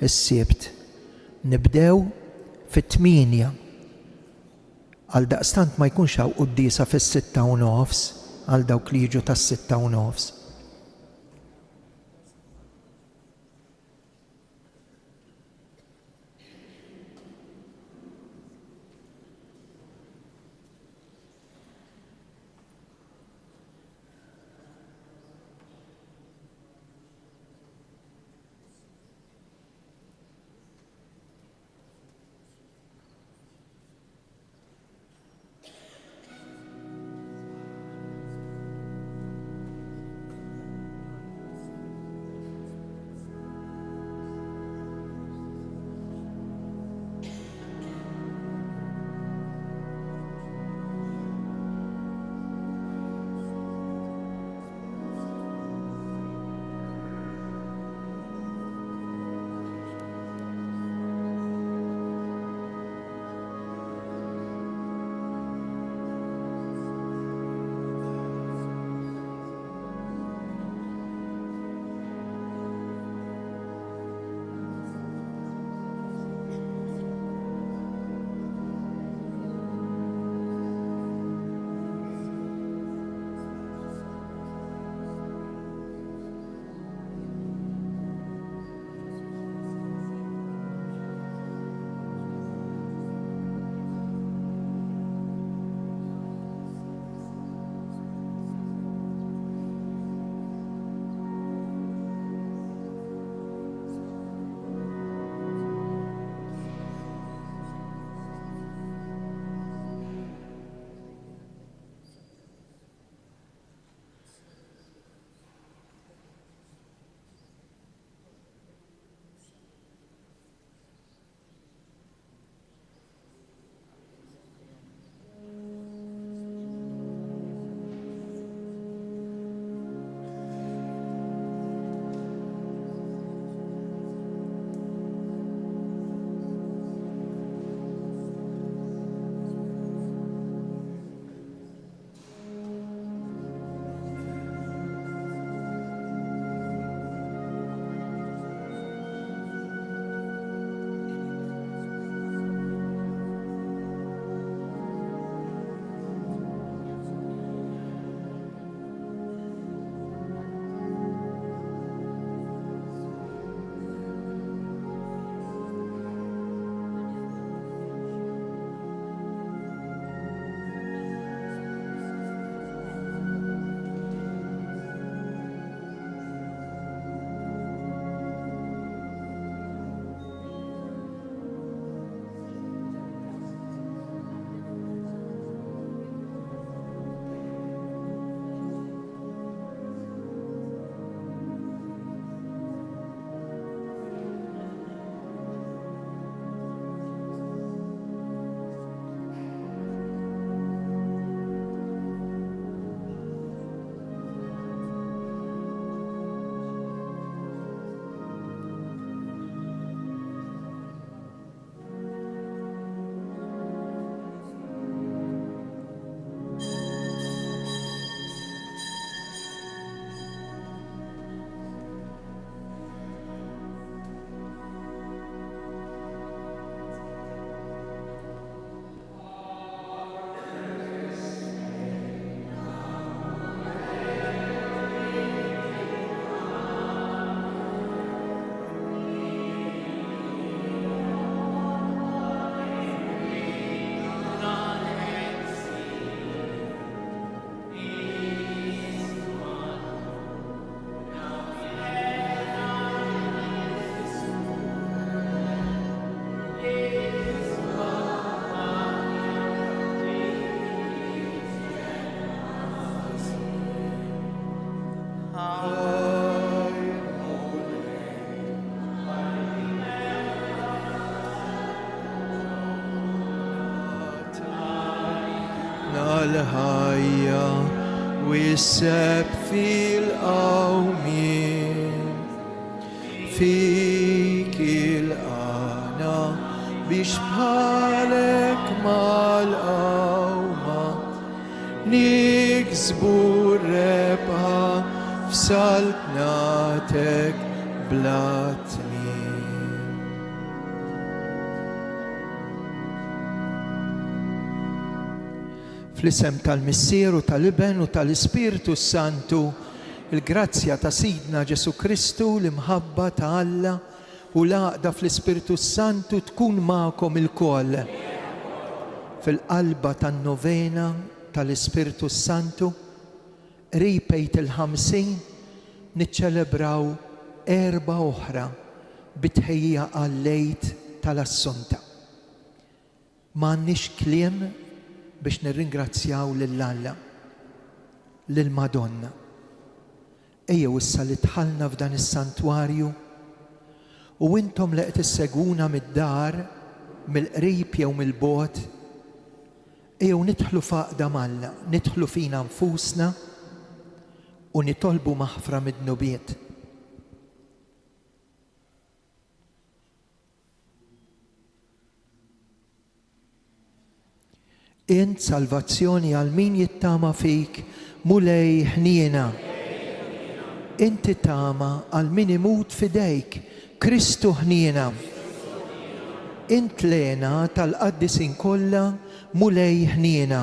is-Sibt. Nibdew fit-8 għal daqstant ma jkunx hawn qudiesa fis-6:30 għal dawk li jiġu tas-6:30. l-ħajja u jisseb fil-qawmien fik il-qana biex bħalek mal-qawma niksbu rebħa f'saltnatek bla tmiem. Fl-isem tal-Missieru tal-Iben u tal-Ispiritu Santu, il-grazzja ta' Sidna Ġesu Kristu, l-imħabba ta' Alla u l-għaqda fl-Ispiritu Santu tkun ma'kom il-koll. Fil-qalba tan-novena tal-Ispiritu Santu, ripejt il-50 niċċelebraw erba' oħra bitħejja għal-lejt tal-Assunta. M'għandniex kliem biex nirringrazzjaw lill-Alla, lill-Madonna. Ejjew issa li tħallna f'dan is-santwarju u intom li qed issegwuna mid-dar, mill-qrib jew mill-bogħod, ejjew nidħlu f'għaqda mal-Alla, nidħlu fina nfusna u nitolbu maħfra mid-nubiet. Int salvazzjoni għal min jittama fik, mulej ħniena. Inti tama għal min imut fidejk, Kristu ħniena. Int lena tal-qaddisin kollha, mulej ħniena.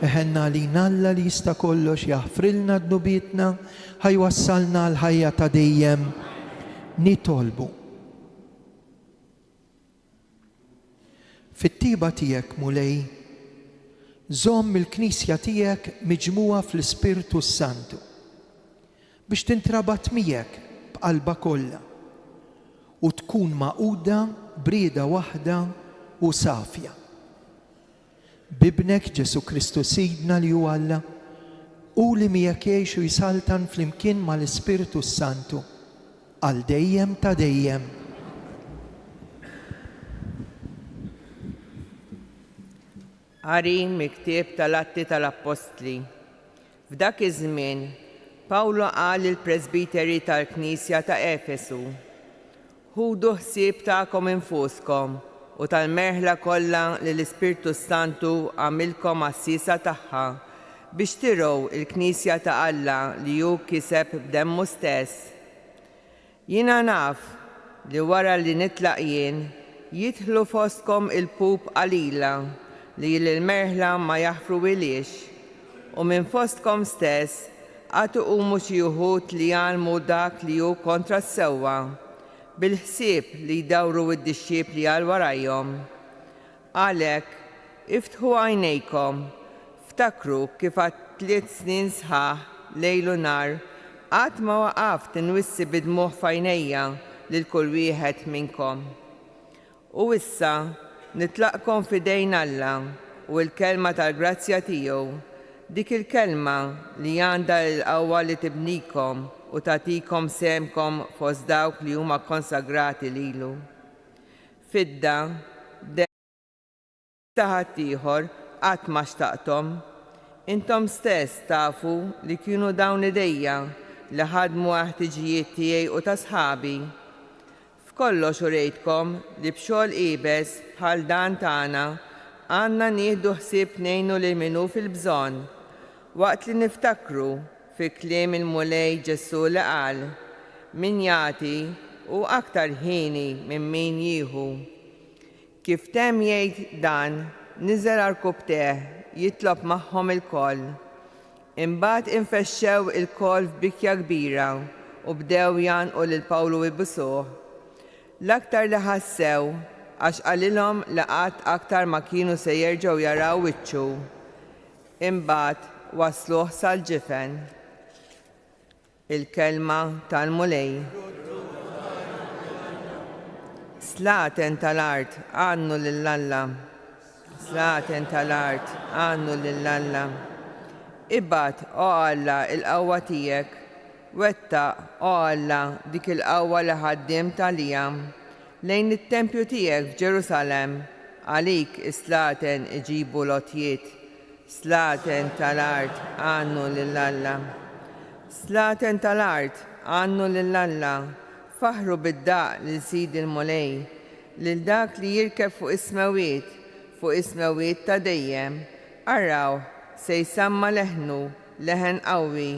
Eħenna li Alla li jista' kollox jaħfrilna d-nubietna, ħajwassalna l-ħajja ta' dejjem. Nitolbu. Fit-tiba tiegħek mulej, żomm il-Knisja tiegħek miġmuwa fl-Ispiritu Santu biex tintrabat miegħek b'qalba kollha u tkun maquda brieda waħda u safja. Bibnek Ġesu Kristu Sidna li hu Alla u li miegħek jgħix u jisaltan flimkien mal-Ispiritu Santu għal dejjem ta' dejjem. Qari miktub tal-Atti tal-Apostli. F'dak iż-żmien, Pawlo qal lill-Presbiteri tal-Knisja ta' Efesu: ħudu ħsieb tagħkom infuskom u tal-merħla kollha li l-Ispirtu Santu għamilkom assisa tagħha biex tirgħu il-Knisja ta' Alla li hu kiseb b'demmu stess. Jiena naf li wara li nitlaq jien jidħlu fostkom il-pub qalila li l-merħla ma jaħfru wiliex, u minn fostkom stess għatu qumu xi wħud li jgħalmu dak li hu kontra s-sewwa, bil-ħsieb li jdawru id-dixxieb li għal warajhom. Għalhekk iftħu għajnejkom, ftakru kif għat 3 snin sħaħ lejl u nar qatt ma waqaft inwissi bid-dmugħ f'għajnejja lil kull wieħed minnkom. U issa nitlaqkom fidejn Alla u l-kelma tal-grazzja tiegħu, dik il-kelma li għandha l-qawwa li tibnikom u tagħtikom semkom fost dawk li huma konsagrati lilu. Fidda, ħadd ieħor qatt ma xtaqthom. Intom stess tafu li kienu dawn idejja li ħadmu ħtiġijiet tiegħi u ta' sħabi. Kollox urejtkom li b'xogħol qiebes bħal dan tagħna għandna nieħdu ħsieb ngħinu lil minhu fil-bżonn, waqt li niftakru fi kliem il-mulej Ġesu li qal: min jagħti hu aktar ħini minn min jieħu. Kif temm jgħid dan, niżel għall-kubteħ jitlob magħhom il-koll. Imbagħad infexxew il-koll f'bikja kbira u bdew janqu lil Pawlu ibusuh. L-aktar li ħassew għax qalilhom li qatt aktar ma kienu se jerġgħu jaraw wiċċu. Imbagħad wasluh sal-ġifen. Il-kelma tal-mulej. Slaten tal-art għannu lill-Alla. Slaten tal-art għannu lill-Alla. Ibad o Alla il-qawwa tiegħek, wettaq o Alla dik il-qawwa li ħaddimt għalija lejn it-tempju tiegħek f'Ġerusalemm, għalik islaten iġibu lotjiet. Slaten tal-art għannu lill-Alla. Slaten tal-art għannu lill-Alla. Faħru bid-daq lil Sidi l-Mulej, lil dak li jirkeb fuq ismewiet ta' dejjem. Araw se jsamma leħnu, leħen qawwi,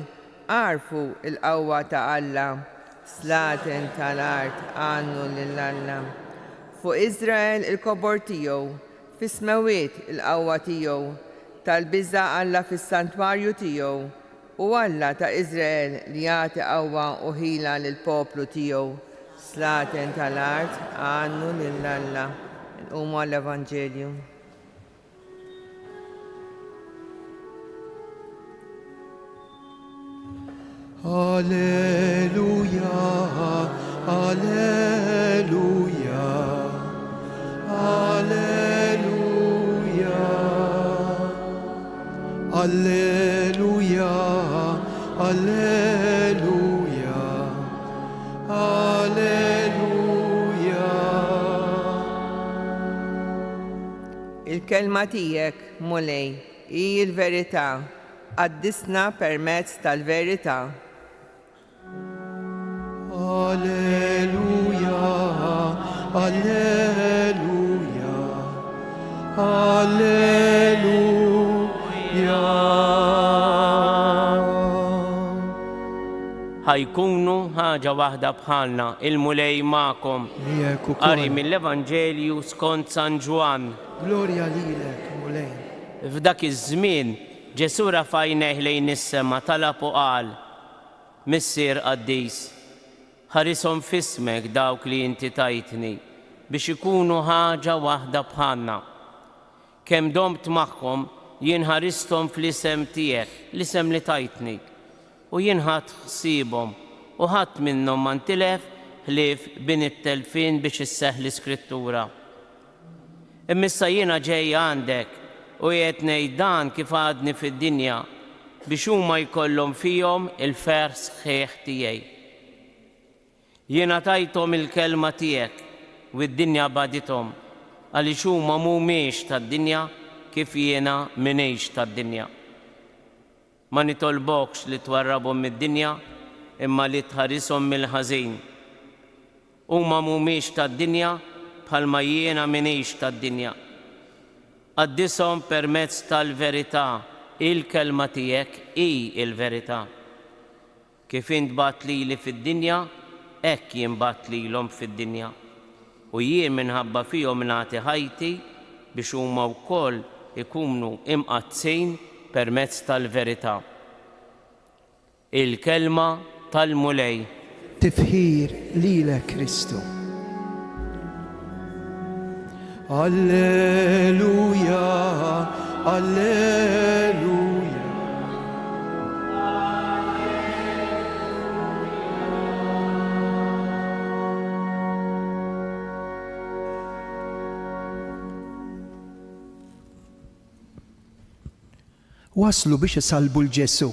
għarfu il-qawwa ta' Alla. Slaten tal-art għannu lill-Alla. Fuq Izrael il-kobor tiegħu, f'ismewiet il-qawwa tiegħu, tal-biża' Alla fis-santwarju tiegħu u Alla ta' Iżrael li jagħti qawwa u ħila lill-poplu tiegħu. Slaten tal-art għannu lil Alla. Nqumu għall-Evanġelju. Alleluia, alleluia, alleluia, alleluia, alleluia, alleluia. Il-kelma tiegħek mulej hi l-verità, għaddisna permezz tal-verità. Alleluia, alleluia, alleluia. ħajkunu ħaġa waħda bħalna il-mulej ma'kom. Miegħek ukoll. Qari mill-Evanġelju skont San Ġwan. Glorja lilek, mulej. F'dak iż-żmien Ġesu rafajneħ lejn is-sema talab u qal: Missier Qaddis, ħarisom f'ismek dawk li inti tajtni biex ikunu ħaġa waħda bħalna. Kemm domt magħhom jien ħaristhom fl-isem tiegħek, l-isem li tajtni, u jien ħadd ħsiebhom u ħadd minnhom ma ntilef ħlief bin it-telfin biex isseħħ l-Iskrittura. Immissa jiena ġej għandek u qiegħed ngħid dan kif għadni fid-dinja biex huma jkollhom fihom il-fer sħiħ tiegħi. Jiena tajthom il-kelma tiegħek u d-dinja badithom għaliex huma mhumiex tad-dinja kif jiena m'iniex tad-dinja. Ma nitolbokx li twarrabhom mid-dinja imma li tħarishom mill-ħażin. Huma mhumiex tad-dinja bħalma jiena m'iniex tad-dinja. Qaddishom permezz tal-verità, il-kelma tiegħek hi il-verità. Kif int bat lili fid-dinja, hekk jien bat lilhom fid-dinja. U jien minħabba fihom nagħti ħajti biex huma wkoll ikunu imqazzin permezz tal-verità. Il-kelma tal-mulej. Tifħir lilek Kristu. Alleluia, alleluia. Waslu biex isalbu l-Ġesu.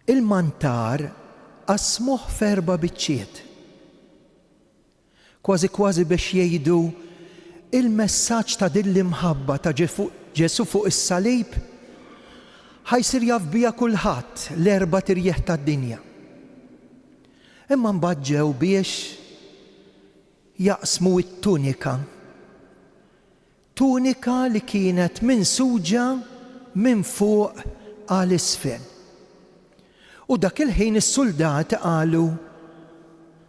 Il-mantar qasmuh f'erba' biċċiet. Kważi kważi biex jgħidu il-messaġġ ta' din l-imħabba ta' Ġesu fuq is-salib ħajsir jaf biha kulħadd l-erba' tirjieħ tad-dinja. Imma mbagħad ġew biex jaqsmu t-tunika. Tunika li kienet minsuġa minn fuq għal isfel. U dak il-ħin is-suldati qalu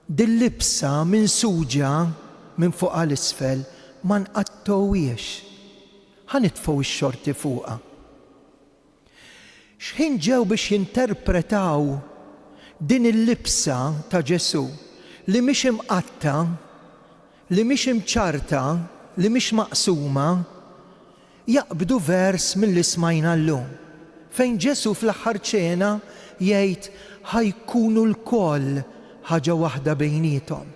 dil-libsa minsuġa minn fuq għal isfel ma nqattowiex. Ħanitfgħu x-xorti fuqha. X'ħin ġew biex jinterpretaw din il-libsa ta' Ġesu li mhix imqatta, li mhix imċarta, li mhix maqsuma, jaqbdu vers mill-li smajna llum fejn Ġesu fl-aħħar ċena jgħid ħajkunu l-koll ħaġa waħda bejniethom.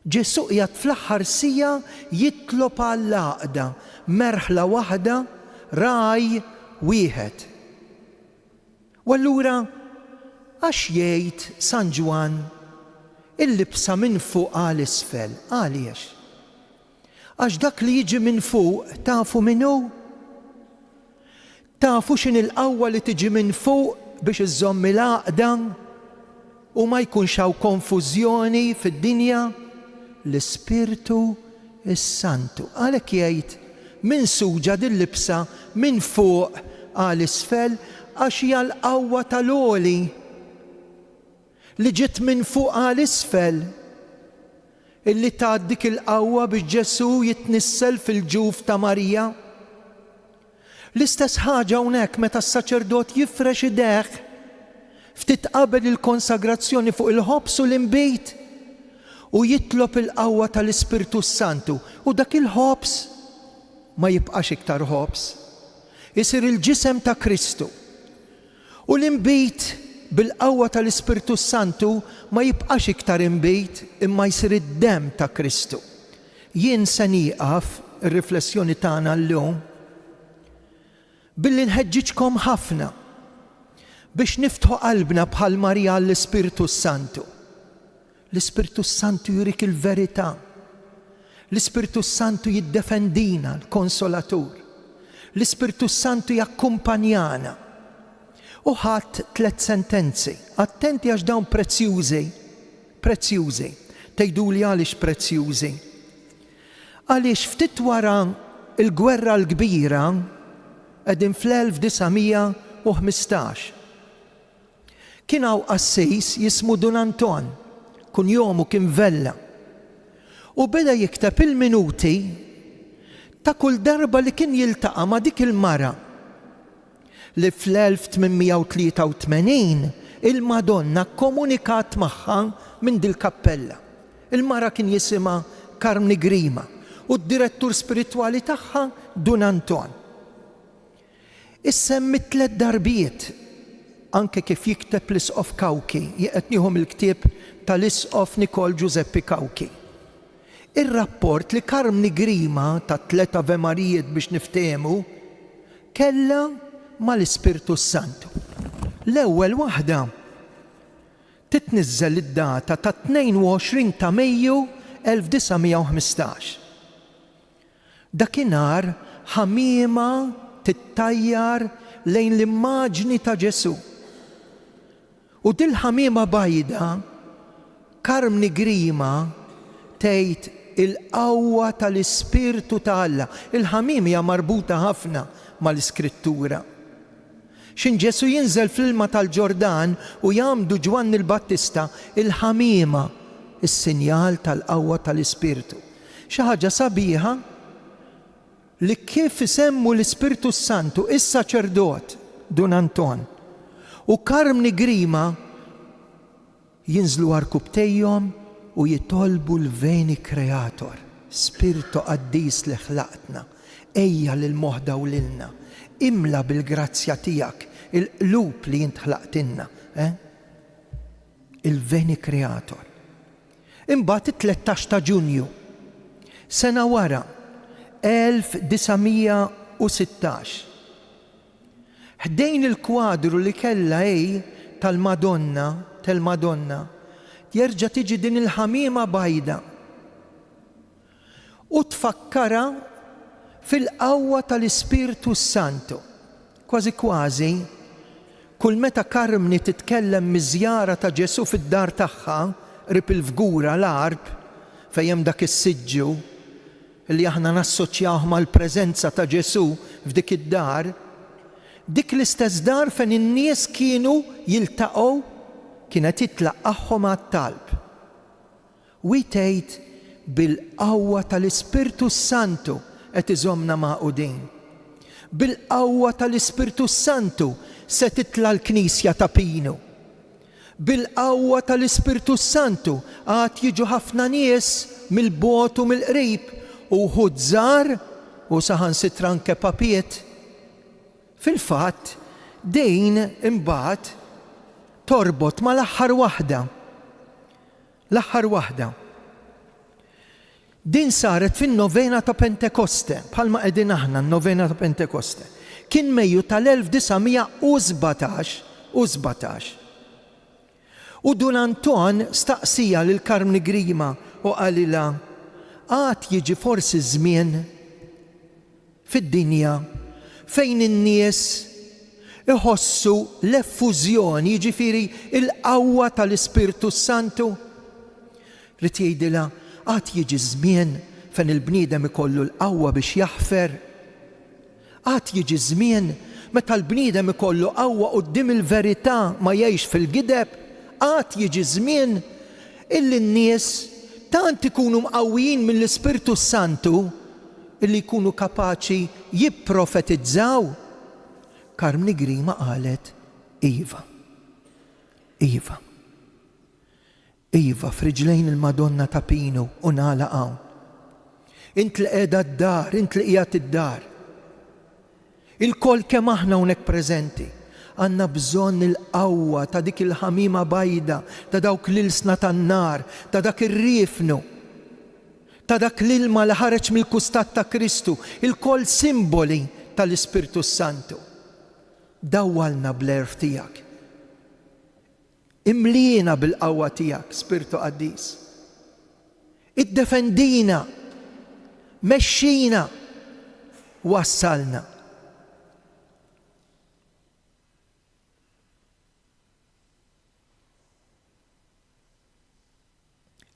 Ġesu qiegħed fl-aħħar sija jitlob għall-għaqda, merħla waħda, raj wieħed. U allura għax jgħid San Ġwan il-libsa minn fuq għal isfel, għaliex? Għax dak li jiġi minn fuq tafu minnu? Tafu x'in il-qawwa li tiġi minn fuq biex iżommi l-għaqda u ma jkunx hawn konfużjoni fid-dinja? L-Ispirtu is-Santu. Għalhekk jgħid minsuġa din-libsa minn fuq għal isfel għax hija l-qawwa tal-għoli li ġiet minn fuq għal isfel illi ta' dik il-qawwa biex Ġesu jitnissel fil-ġuf ta' Marija L-istess ħaġa hawnhekk meta s-saċerdot jifrex idejh ftit qabel il-konsagrazzjoni fuq il-ħobs u l-imbejt u jitlob il-qawwa tal-Ispirtu Santu u dak il-ħobs ma jibqax iktar ħobs, isir il-ġisem ta' Kristu. U l-imbejt bil-qawwa tal-Ispirtu Santu ma jibqax iktar imbejt imma jsir id-dem ta' Kristu. Jien se nieqaf ir-riflessjoni tagħna llum billi nħeġġiġkom ħafna biex niftħu qalbna bħal Marija l-Ispirtu Santu. L-Ispirtu Santu jurik il-verità. L-Ispirtu Santu jiddefendina, l-Konsolatur. L-Ispirtu Santu jakkumpanjana. U ħadd 3 sentenzi. Attenti għax dawn prezzjużi. Prezzjużi. Tgħiduli għaliex prezzjużi. Għaliex ftit wara il-gwerra l-kbira qegħdin fl-1915. Kien hawn qassis jismu Dun Anton, kun jomu kien Vella. U beda jikteb il-minuti ta' kull darba li kien jiltaqa' ma' dik il-mara li fl-1883 il-Madonna komunikat magħha minn dil-kappella. Il-mara kien jisimha Carmine Grima u d-direttur spiritwali tagħha Dun Anton. Issemmi 3 darbiet anke kif jikteb l-Isqof Kawki, qed nieħu il-ktieb tal-Isqof Nikol Giuseppe Kawki. Ir-rapport li Carmine Grima ta' 3 Ave Marijiet biex niftehmu kellha mal-Ispirtu Santu. L-ewwel waħda titniżżel id-data ta' 22 ta' Mejju 1915. Dakinhar ħamiema tittajjar lejn l-immaġni ta' Ġesu. U dil-ħamiema bajda Carmine Grima tgħid il-qawwa tal-Ispirtu ta' Alla. Il-ħamiem hija marbuta ħafna mal-Iskrittura. X'in Ġesu jinżel fl-ilma tal-Ġordan u jagħmdu Ġwann il-Battista, il-ħamiema is-sinjal tal-qawwa tal-Ispirtu. Xi ħaġa sabiħa li kif isemmu l-Ispirtu Santu is-saċerdot Dun Anton u Carmine Grima jinżlu arkubtejhom u jitolbu l-Veni Creator, Spirito Qaddis li ħlaqtna, ejja lil moħda u lilna, imla bil-grazzja tiegħek il-qlub li jint ħlaqtinna, il-Veni Creator. Imbagħad it-13 ta' Ġunju, sena wara, 1916. Ħdejn il-kwadru li kellha tal-Madonna, jerġa' tiġi din il-ħamiema bajda u tfakkara fil-qawwa tal-Ispirtu Santu. Kważi kważi kull meta Carmine titkellem miż-żjara ta' Ġesu fid-dar tagħha rib il-Fgura l-Arb fejn hemm dak is-siġġu li aħna nassoċjawh mal-preżenza ta' Ġesu f'dik id-dar, dik l-istess dar fejn in-nies kienu jiltaqgħu kienet titlaqqahom għat-talb. U tgħid bil-qawwa tal-Ispirtu Santu qed iżommna maqudin. Bil-qawwa tal-Ispirtu Santu se titla' l-Knisja ta' Pinu. Bil-qawwa tal-Ispirtu Santu għad jiġu ħafna nies mill-bogħod u mill-qrib u wħud żgħar u saħansitra anke papiet. Fil-fatt din imbagħad torbot ma l-aħħar waħda. L-aħħar waħda. Din saret fin-novena ta' Pentekoste, bħalma qegħdin aħna n-novena ta' Pentekoste. Kien Mejju tal-1917. U Dun Anton staqsija lil Carmine Grima u qalilha għad jiġi forsi żmien fid-dinja fejn in-nies iħossu l-effużjoni, jiġifieri il-qawwa tal-Ispirtu Santu. Rid jgħidilha għad jiġi żmien fejn il-bniedem ikollu l-qawwa biex jaħfer. Għad jiġi żmien meta l-bniedem ikollu qawwa quddiem il-verità ma jgħix fil-gideb. Għad jiġi żmien illi n-nies tant ikunu mqawwijin mill-Ispirtu Santu illi jkunu kapaċi jipprofetizzaw. Carmely Grima qalet Iva. Iva. Iva friġlejn il-Madonna ta' Pino u nagħlaq hawn. Int li qiegħda d-dar, int li qiegħed id-dar. Il-koll kemm aħna hawnhekk preżenti għandna bżonn il-qawwa ta' dik il-ħamima bajda, ta' dawk l-ilsna tan-nar, ta' dak ir-riefnu, ta' dak l-ilma li ħareġ mill-kustat ta' Kristu, il-koll simboli tal-Ispirtu Santu. Dawwalna bl-erf tiegħek. Imlina bil-qawwa tiegħek, Spirtu Qaddis. Iddefendina, mexxina, wassalna.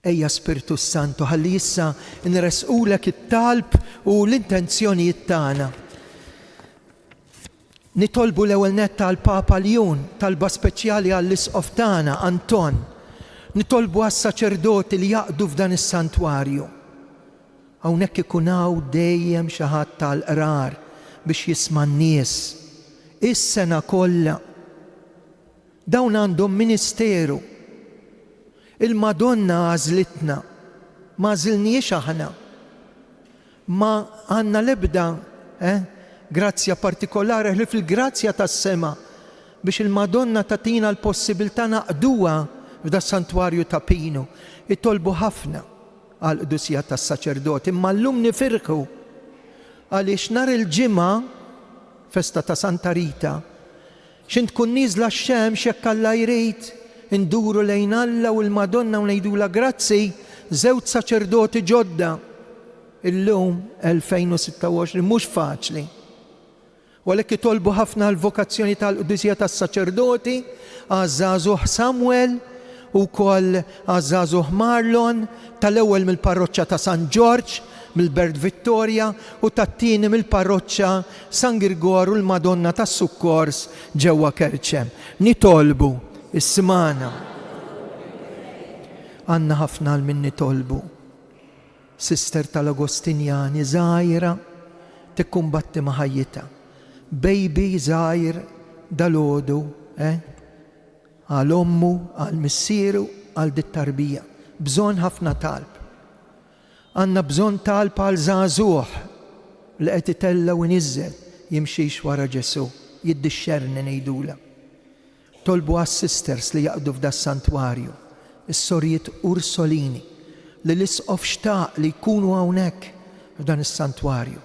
Ejja Spiritu Santu, ħalli issa nresqulek it-talb u l-intenzjonijiet tagħna. Nitolbu l-ewwel nett tal-Papa Leon, talba speċjali għall-isqof tagħna Anton. Nitolbu għas-saċerdoti li jaqdu f'dan is-santwarju. Hawnhekk ikun hawn dejjem xi ħadd tal-qrar biex jisma' n-nies. Is-sena kollha. Dawn għandhom ministeru. Il-Madonna għażlitna, ma għażilniex aħna. Ma għandna l-ebda grazzja partikolari li fil-grazzja tas-sema biex il-Madonna tatina l-possibilità naqduha f'da santwarju ta' Pino. Itolbu ħafna għal qdusija tas-saċerdoti, imma llum nifirħu għaliex nhar il-ġimgħa festa ta' Santa Rita x'int tkun nieżla x-xemx jekk Alla jrid induru lejn Alla u l-Madonna u ngħidula grazzi, żewġ saċerdoti ġodda. Illum 2026 mhux faċli. Walek jitolbu ħafna l-vokazzjoni tal-qudusija tas-saċerdoti, għaż-żagħżugħ Samuel u wkoll għaż-żagħżugħ Marlon, tal-ewwel mill-parroċċja ta' San George, mill-Bert Vittoria u tat-tieni mill-parroċċja San Grigoru l-Madonna tas-Sukkors ġewwa Kerċem. Nitolbu is-smana. Għandna ħafna għal min nitolbu. Sister tal-Agostinjani żgħira tikkumbatti ma' ħajjitha. Baby żgħir dal-għodu, għal ommu, għal missieru, għal dit-tarbija. Bżonn ħafna talb. Għandna bżonn talb għal żagħżugħ li qed itella u niżżel jimxix wara Ġesu, jiddixxerni ngħidula. Tolbu għas-sisters li jaqdu f'da s-santwarju, is-sorjiet Ursolini, li l-isqof xtaq li jkunu hawnhekk f'dan is-santwarju.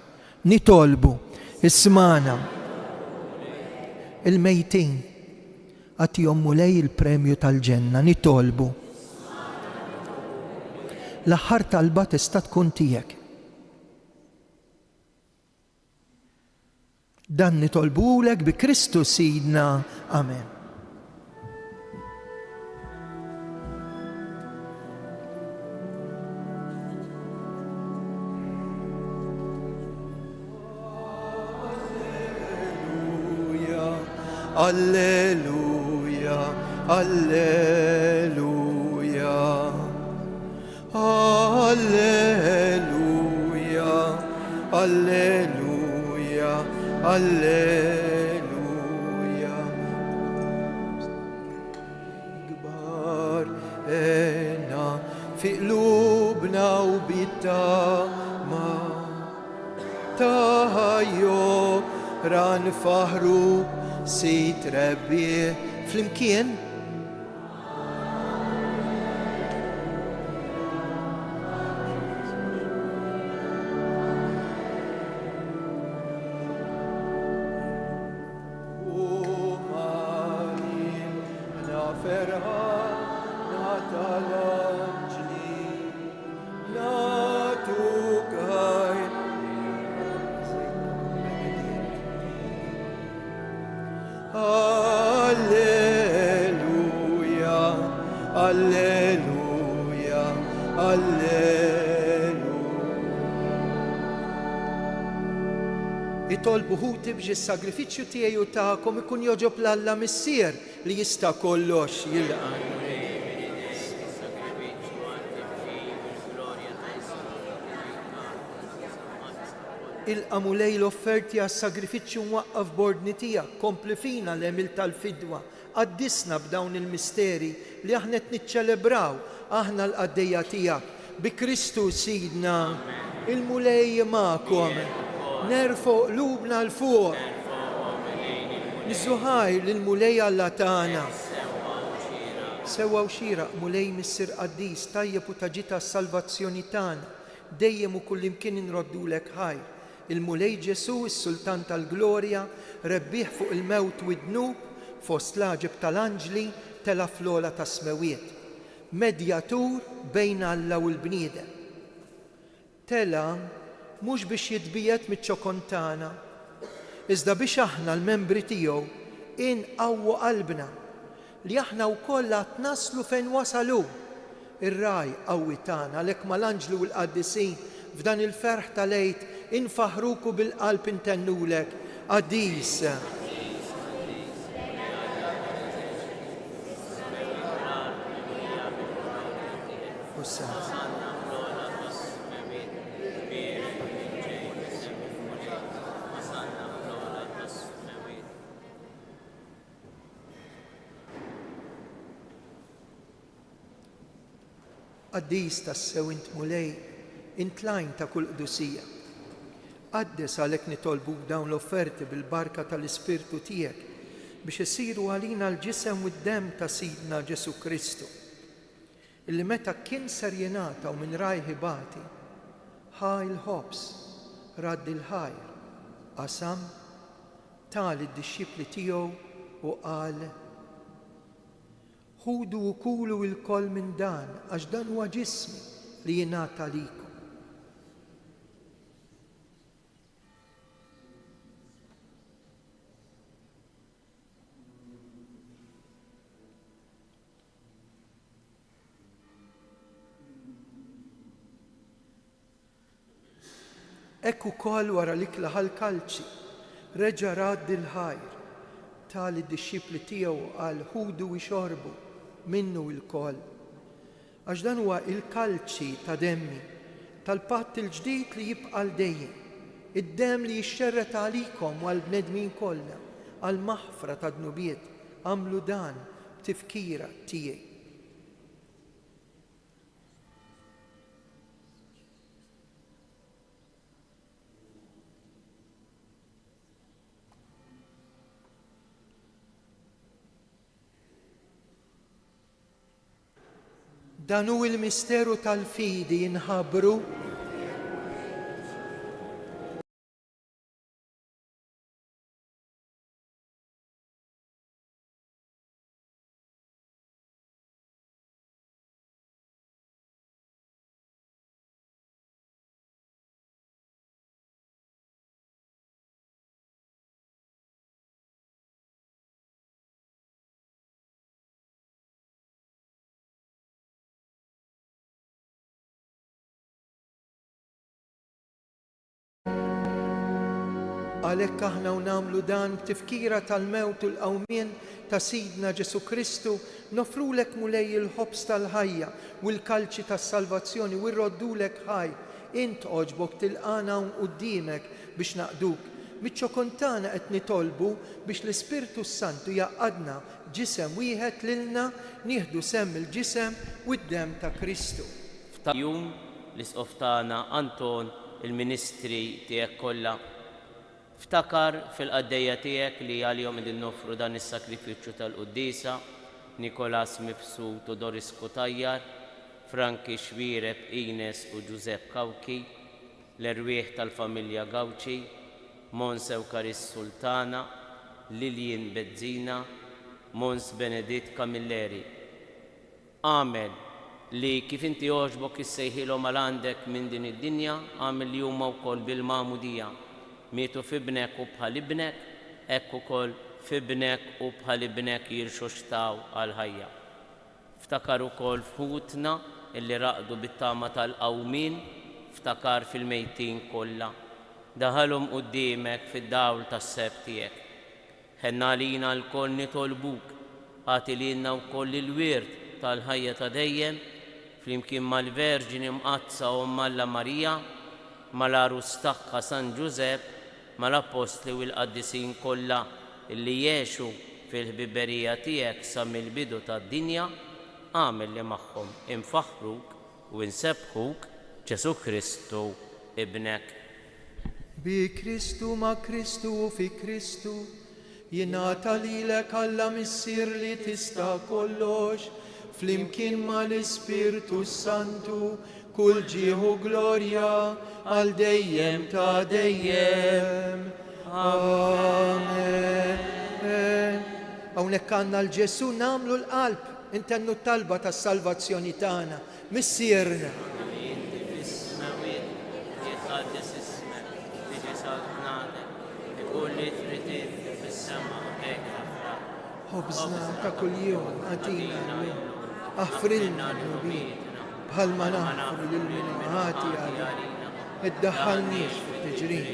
Nitolbu ismana il-mejtin għatihom mulej il-premju tal-ġenna. Nitolbu l-aħħar talba tista' tkun tiegħek. Dan nitolbulek bi Kristu Sidna. Amen. Alleluja, alleluja, alleluja, alleluja, alleluja. Gbar ena fi qlubna u bittama taħajjo ran faħru sit Rebbi flimkien. Alleluja, alleluja. Itolbu ħuti biex is-sagrifiċċju tiegħi u tagħkom ikun joġob l-Alla missier li jista' kollox jilqa'. il-qamulej l-offerti għas-sagrifiċċju mwaqqaf bordni tiegħek, kompli fina l-emil tal-fidwa, qaddisna b'dawn il-misteri li aħna qed niċċelebraw aħna l-qaddejja tiegħek bi Kristu Sidna. Il-mulej magħkom, nerfgħu qlubna l fuq. Niżuħajr lill-mulej Alla tagħna. Sewwa u xieraq mulej mis-Sir Qaddis tajjeb u taġita s-salvazzjoni tagħna, dejjem u kullimkien inroddulek ħajr. Il-mulej Ġesu, is-Sultan tal-Glorja, rebbieħ fuq il-mewt u d-dnub, fost l-aġib tal-anġli, tela fl-ola ta' smewiet. Medjatur bejn Alla u l-bniedem. Tela mhux biex jitbiet miċ-ċokontana, iżda biex aħna l-membri tiegħu inqawwu qalbna li aħna wkoll qed naslu fejn wasalu. Ir-raj qawwi tagħna għalhekk mal-anġlu u l-qaddisin f'dan il-ferħ tal-għid infaħruku bil-qalb intennulek Qaddis. Qaddis tas-sew int mulej, intlajn ta' kull qdusija. Qaddes għalhekk nitolbuk dawn l-offerti bil-barka tal-Ispirtu tiegħek biex isiru għalina l-ġisem u d-demm ta' Sidna Ġesu Kristu, illi meta kien ser jingħataw minn raj ħibati, ħa l-ħobs, radd il-ħajr, qasam, tal id-dixxipli tiegħu u qal: ħudu u kulu l-koll minn dan, għax dan huwa ġismi li jingħata likom. Ekk ukoll wara l-ikla ħall-kalċi, reġa' radd il-ħajr, tal id-dixxipli tiegħu qal: ħudu u xorbu minnu l-koll, għax dan huwa il-kalċi ta' demmi tal-patt il-ġdid li jibqa' l-dejjem, id-demm li jixxerret għalikom u għall-bnedmin kollha għal maħfra ta' dnubiet. Għamlu dan b'tifkira tiegħi. Dan hu l-misteru tal-fidi jinħabbru għalhekk aħna u nagħmlu dan b'tifkira tal-mewt u l-qawmien ta' Sidna Ġesu Kristu, nofrulek mulej il-ħobs tal-ħajja u l-kalċi tas-salvazzjoni u rroddulek ħaj. Int oġbok tilqana hawn quddiemek biex naqduk. Miċ-ċokontana qed nitolbu biex l-Ispirtu Santu jaqadna ġisem wieħed lilna nieħdu semm il-ġisem u d-demm ta' Kristu. Jum l-isqof tagħna Anton, il-ministri tiegħek kollha. Ftakar fil-qaddejja tiegħek li għalihom qegħdin noffru dan is-sakrifiċċju tal-Qudiesa, Nikolas Mifsud u Doris Kutajjar, Franki Xwireb, Ines u Giuseppe Kawki, l-erwieħ tal-familja Gawċi, Mons Ewkaris Sultana, Lilien Bezzina, Mons Beneditt Camilleri. Għamel li kif inti jogħġbok issejħilhom għal għandek minn din id-dinja, għamel li huma wkoll bil-magħmudija. Mietu f'ibnek u bħal ibnek, hekk ukoll f'ibnek u bħal ibnek jirxu xtaw għal-ħajja. Ftakar ukoll f'ħutna illi raqdu bit-tama tal-qawmin, ftakar fil-mejtin kollha. Daħalhom quddiemek fid-dawl tas-seb tiegħek. Ħenna lina l-koll nitolbuk, għati lilna wkoll il-wirt tal-ħajja ta' dejjem, flimkien mal-Verġini Mqazza u Omma Alla Marija, mal-arus tagħha San Ġusepp, mal-apostli u l-qaddisin kollha illi jgħixu fil-ħbiberija tiegħek sa mill-bidu tad-dinja, għamel li magħhom infaħruk u nsebħuk Ġesu Kristu ibnek. Bi Kristu ma' Kristu u fi Kristu, jingħata lilek Alla missier li tista' kollox, flimkien mal-Ispirtu Santu, kull ġieħu glorja għal dejjem ta' dejjem. Amen. Hawnhekk għandna l-Ġesu nagħmlu l-qalb, intennu t-talba tas-salvazzjoni tagħna, missierna. Inti fis-smawiet jitqaddes ismek, tiġi saltnatek, ikun li trid fis-sema hekk fl-ard. Ħobżna ta' kuljum għatina l-lum, aħfrilna l-nubiet, bħalma naħfru lil-minimati għalina, iddaħħalniex fit-tiġrin.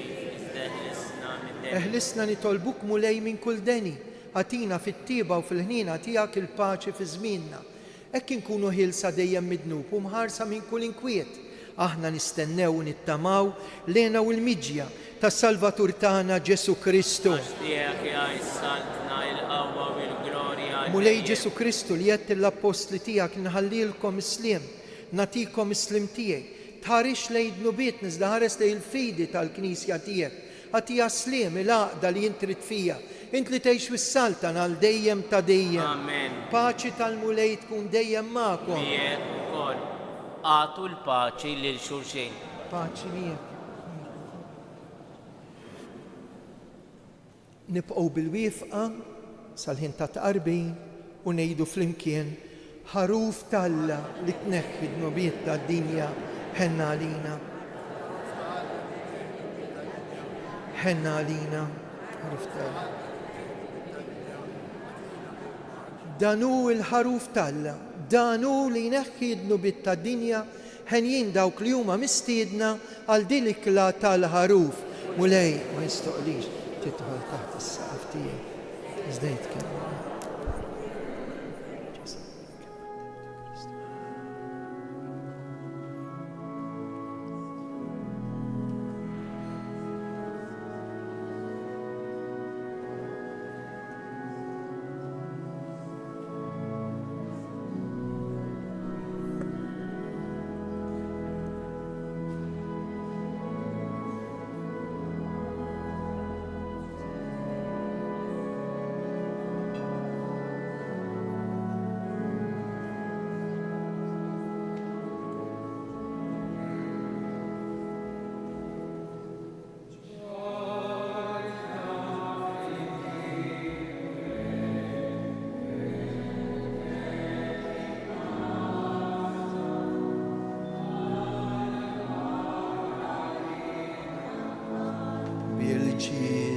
Eħlisna nitolbuk mulej minn kull deni, għatina fit-tiba u fil-ħnina tiegħek il-paċi fi żmienna. Hekk inkunu ħilsa dejjem midnub u mħarsa minn kull inkwiet. Aħna nistennew u nittamaw lena u l-miġja tas-Salvatur tagħna Ġesu Kristu. Tiegħek jgħajsaltna il-qawwa u l-glorja. Mulej Ġesu Kristu li jett l-apostli tiegħek nħallilkom islim, natikom islim tiegħi. Tħarix lejn nubiet niżda ħares lejn il-fidi tal-Knisja tiegħek. Għatija slim il-għaqda li jintrit fija. Int li tgħix fis-saltan għal dejjem ta' dejjem. Amen. Paċi tal-mulej tkun dejjem magħkom. Miegħek ukoll. Għatu l-paċi lil xulxin. Paċi miegħek. Nibqgħu bil-wifqa sal-ħin ta' tqarbin u ngħidu flimkien ħaruf Talla li tneħħi d-nubiet tad-dinja ħenna għalina. Ħenna għalina. Ħaruf Talla. Danu il-ħaruf Talla, danu li neħħi d-nubiet tad-dinja ħenjin dawk li huma mistiedna għal dilikla tal-ħaruf. Mulej ma jistoqlix titħol taħt is-saqaf tiegħek. Żdejt kemm.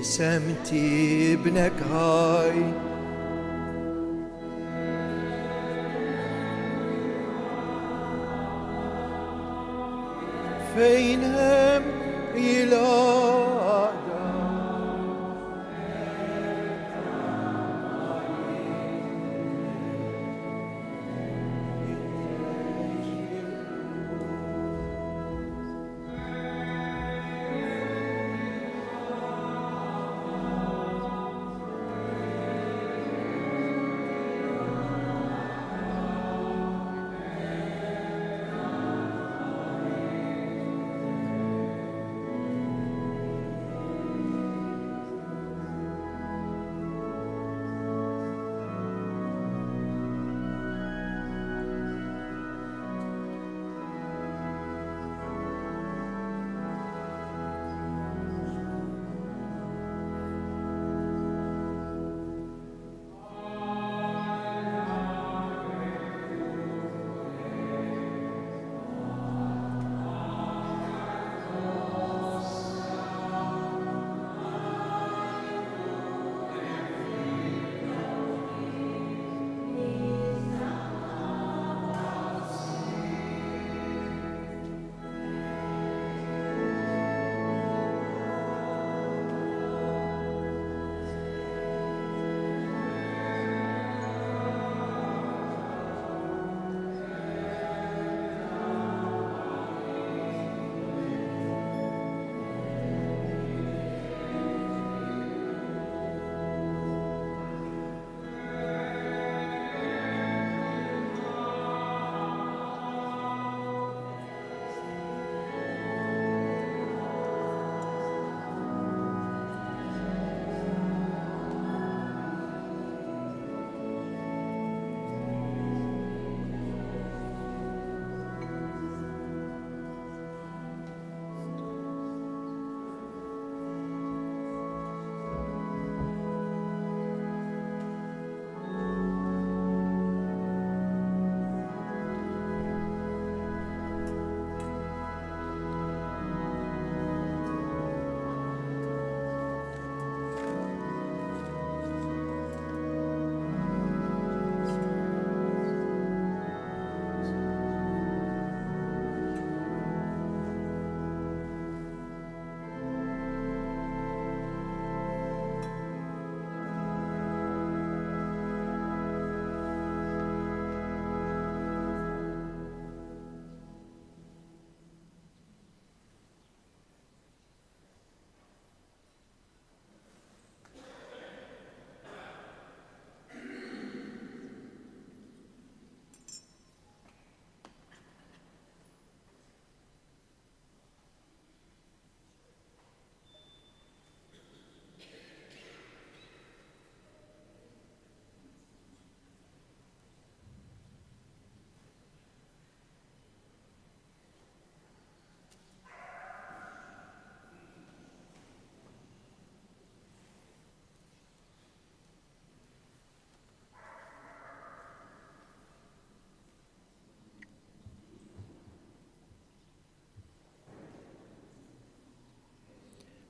Semti ibnek ħaj fejn hemm il-għada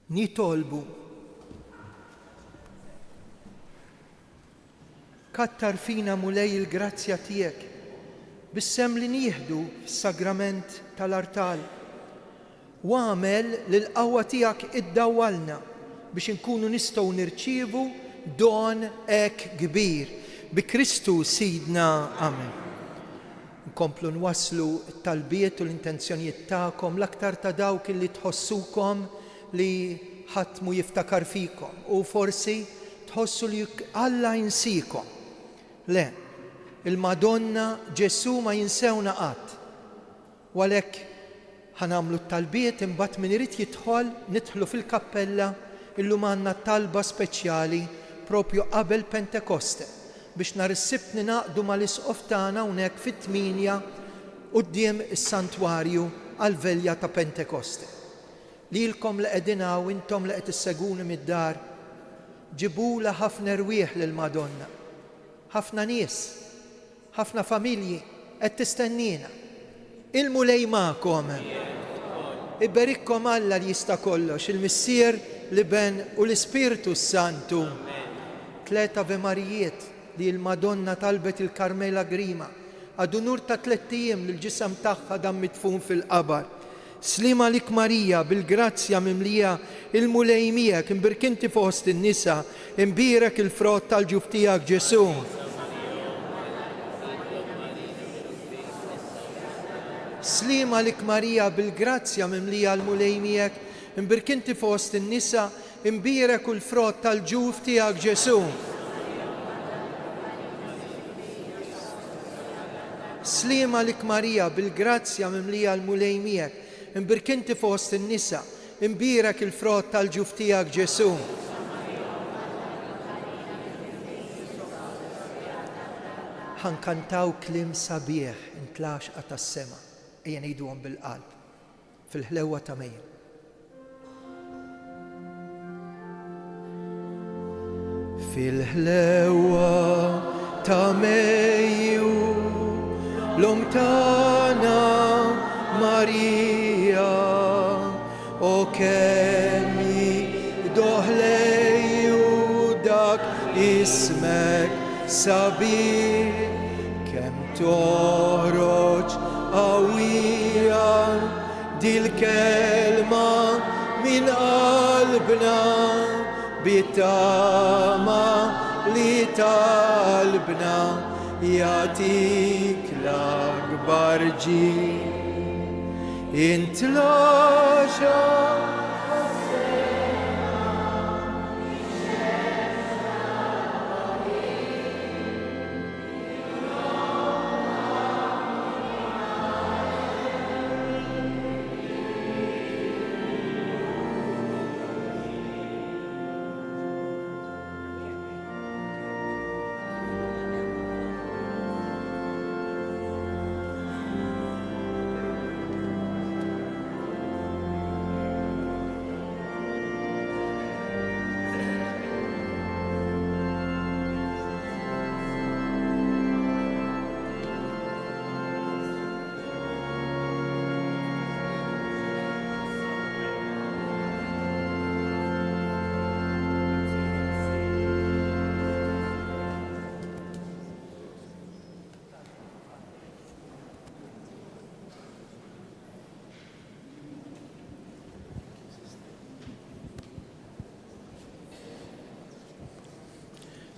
nitolbu kattar fina mulej il-grazzja tiegħek bis-sem li nieħdu fis-sagrament tal-artal u għamel li l-qawwa tiegħek iddawwalna biex inkunu nistgħu nirċievu don hekk kbir bi Kristu Sidna. Amen. Nkomplu nwasslu t-talbiet u l-intenzjonijiet tagħkom l-aktar ta' dawk li tħossukom li ħadd mu jiftakar fikom u forsi tħossu li Alla jinsikom. Le, il-Madonna Ġesu ma jinsewna qatt. U għalhekk ħanamlu t-talbiet imbagħad min irid jidħol nidħlu fil-kappella illum għandna talba speċjali propju qabel Pentekoste biex nhar is-Sibt ninaqdu mal-isqof tagħna hawnhekk fit-8 quddiem is-santwarju għall-velja ta' Pentekoste. Lilkom li qegħdin hawn intom li qed isseguni mid-dar ġibula ħafna rwieħ lill-Madonna. Ħafna nies, ħafna familji qed tistennina. Il-mulej magħkom. Iberikkom Alla li jista' kollox, il-Missier, l-Iben u l-Ispirtu Santu. 3 Ave Marijiet li l-Madonna talbet il-Karmela Grima għadu nur ta' 3 ijiem li l-ġisem tagħha dam mitfun fil-qabar. Slima lik Marija bil-grazzja mimlija il-mulej miegħek imbirkinti fost in-nisa imbirek il-frott tal-ġuf tiegħek Ġesu. Slima lik Marija bil-grazzja mimlija l-mulej miegħek imbirkinti fost in-nisa imbirek il-frott tal-ġuf tiegħek Ġesu. Slima lik Marija bil-grazzja mimlija l-mulej miegħek imbirkinti fost in-nisa imbirek il-frott tal-ġuf tiegħek Ġesu. Ħankantaw kliem sabiħ intlaxqa tas-sema ejja ngħiduhom bil-qalb fil-ħlewwa ta' Mejju. Fil-ħlewwa ta' Mejju l-om tagħna Marija o kemmi doħlejju dak ismek sabiħ kemm toħroġ qawwija dil-kelma min qalbna bit-tama li talbna jagħtik l-akbar ġid. Intlaxa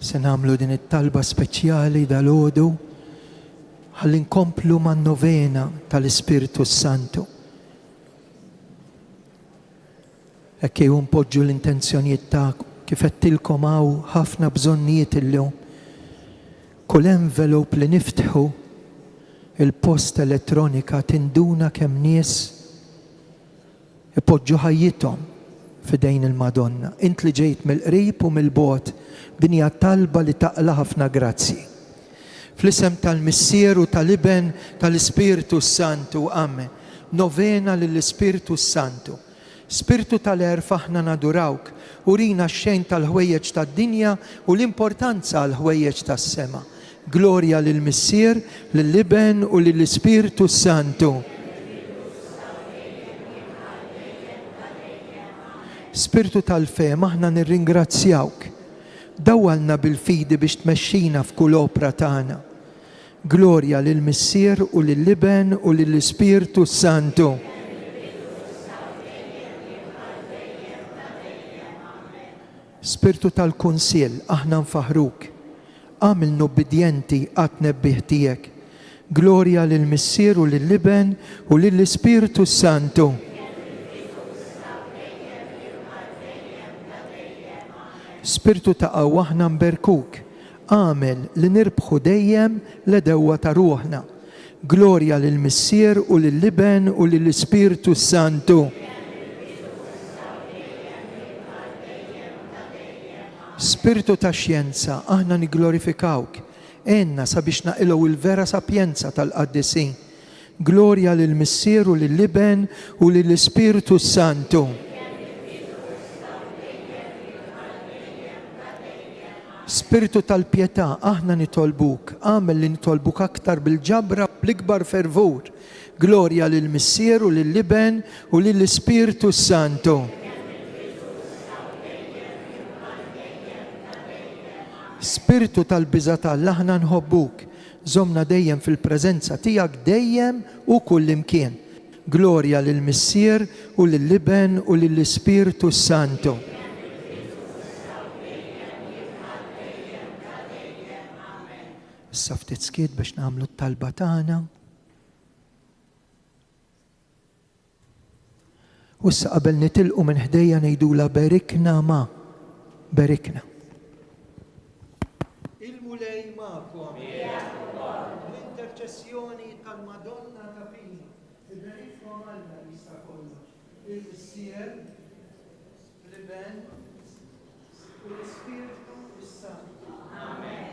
se nagħmlu din it-talba speċjali dal-għodu ħalli nkomplu man-novena tal-Ispirtu Santu. Hekk jew npoġġu l-intenzjonijiet tagħkom kif qedtilkom hawn ħafna bżonnijiet illum. Kull envelop li niftħu il-post elettronika tinduna kemm nies ipoġġu ħajjithom f'idejn il-Madonna. Int li ġejt mill-qrib u mill-bogħod din hija talba li taqla ħafna grazzi. Fl-isem tal-Missier u tal-Iben tal-Ispirtu Santu, amen. Novena lill-Ispirtu Santu. Spirtu tal-erf aħna nadurawk u rina x-xejn tal-ħwejjeġ tad-dinja u l-importanza għall-ħwejjeġ tas-sema. Glorja lill-Missier, lill-Iben u lill-Ispirtu Santu. Spiritu tal-fem, aħna nirringrazzjawk. Dawalna bil-fidi biex tmexxina f'kull opra tagħna. Glorja lil Missier u lill-Liben u lill-Ispirtu Santu. Spiritu tal-Kunsill, aħna nfaħruk. Għamilna obbedjenti għat nebbieħ tiegħek. Glorja lil Missier u lill-Liben u lill-Ispirtu Santu. Spiritu ta' qawwa aħna nberkuk. Għamel li nirbħu dejjem l-dewwa ta' ruħna. Glorja lil Missier u lill-Liben u lill-Ispirtu Santu. Spiritu ta' xjenza, aħna niglorifikawk. Enna sabiex naqilgħu il-vera sapjenza tal-qaddisin. Glorja lil Missier u lill-Liben u lill-Ispirtu Santu. Spiritu tal-pjetà, aħna nitolbuk, għamel li nitolbuk aktar bil-ġabra bl-ikbar fervur. Glorja lil Missier u lill-Liben u lill-Ispirtu Santu. Spiritu tal-biża' aħna nħobbuk, żomna dejjem fil-preżenza tiegħek dejjem u kullimkien. Glorja lil Missier u lill-Liben u lill-Ispirtu Santu. Issa ftit skiet biex nagħmlu t-talba tagħna. U issa qabel nitilqu minn ħdejja ngħidula berikna ma. Berikna. Il-mulej ma'kom. L-interċessjoni tal-Madonna ta' Pina. Il-berikkom Alla jista' kollox. Il-Missier, Liben u l-Ispirtu Santu. Amen.